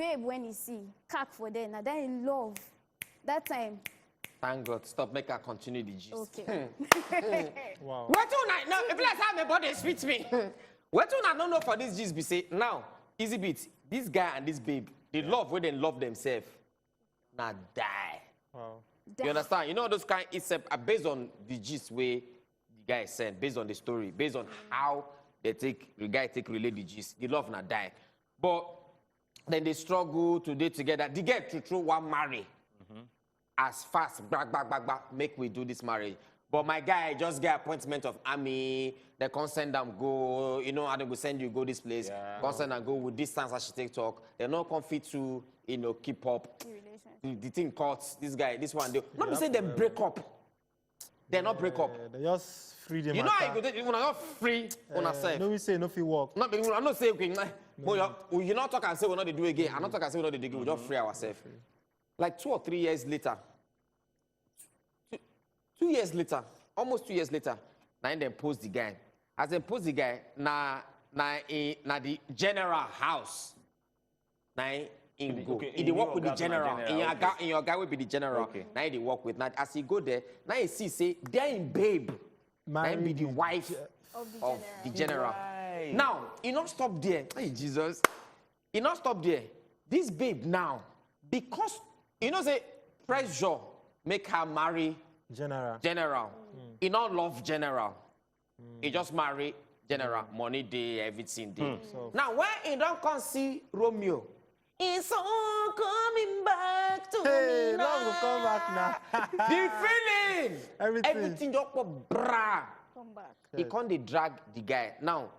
babe when he see, cack for them, and then in love. That time. Thank God. Stop, make her continue the gist. Okay. Wow. What do I know? If let's have my body speak me. What do I don't know for this gist be say now? Easy bit. This guy and this babe, they love where they love themselves. Now die. Wow. You understand? You know those kind it's based on the gist where the guy said, based on the story, based on how the guy relate the gist. The love not die. But then they struggle to do together. They get to throw one marry. As fast, back, make we do this marriage. But my guy just get appointment of army, they can't send them go, you know, how they go send you go this place, can't send and go with distance as she take talk. They're not confident to, you know, keep up. The thing cuts, this guy, this one, they not say them break up. They're not break up. They just free them. You know how you go, you not free on yourself. No, we say no free work. I'm not saying, you not talk and say we're not do again. I'm not talk and say we're not do again. We just free ourselves. Like 2 or 3 years later, 2 years later, almost 2 years later, now they post the guy. As they post the guy, na the general house. Now in go. He work with the general. In your guy will be the general. Okay. Now he work with. Now as he go there, now he see say there in babe. Now be the wife of the general. Right. Now he not stop there. Hey Jesus, he not stop there. This babe now, because you know say pressure make her marry general. He not love general. He just marry general. Money day, everything day. Now when he don't come see Romeo, it's all coming back to me now. Love will come back now. The feeling. Everything just put bra. Come back. He can't they drag the guy. Now,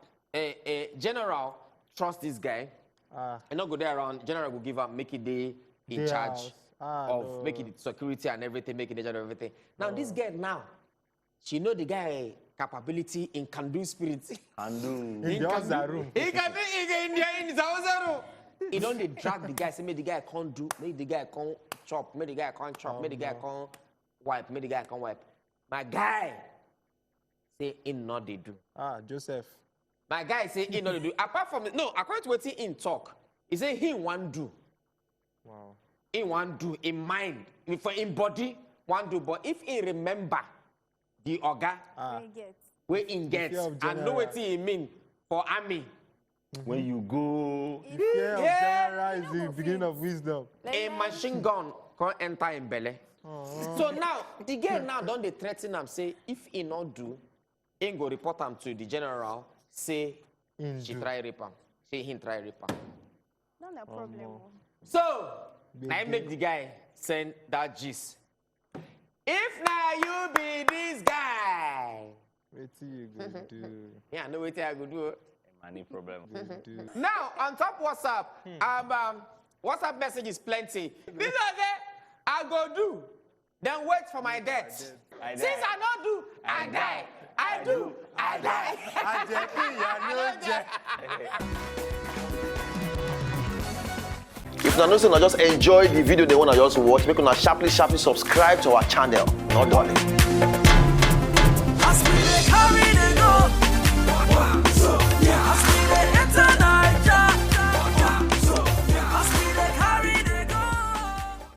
general trust this guy. And not go there around. General will give up, make it day in charge of making the security and everything, making the job of everything. Now this girl now, she know the guy capability in can do spirit. in the other room. He can do in his other room. He don't they drag the guy, say make the guy can't do, make the guy can't chop, make the guy can't chop, make the guy can't wipe, make the guy can't wipe. My guy say in not they do. Joseph. My guy say in not they do. Apart from no, according to what he in talk, he say he want do. Wow. He want do in mind, for in body want do, but if he remember the organ where he gets and know what he mean for army. When you go, Fear of general is the beginning of wisdom. A machine gun can't enter in belly. So now the girl now don't they threaten him say if he not do, he go report him to the general. Say she try rape him. Say he try rape him. Not a problem. So I make the guy send that gist. If now you be this guy, what you gonna do? yeah, I know what I go do. money problem. Now on top WhatsApp, WhatsApp message is plenty. This is it. I go do. Then wait for my death. Since I don't do, I die. I do, I die. If you know, just enjoy the video they want to just watch, make una sharply subscribe to our channel. Not darling.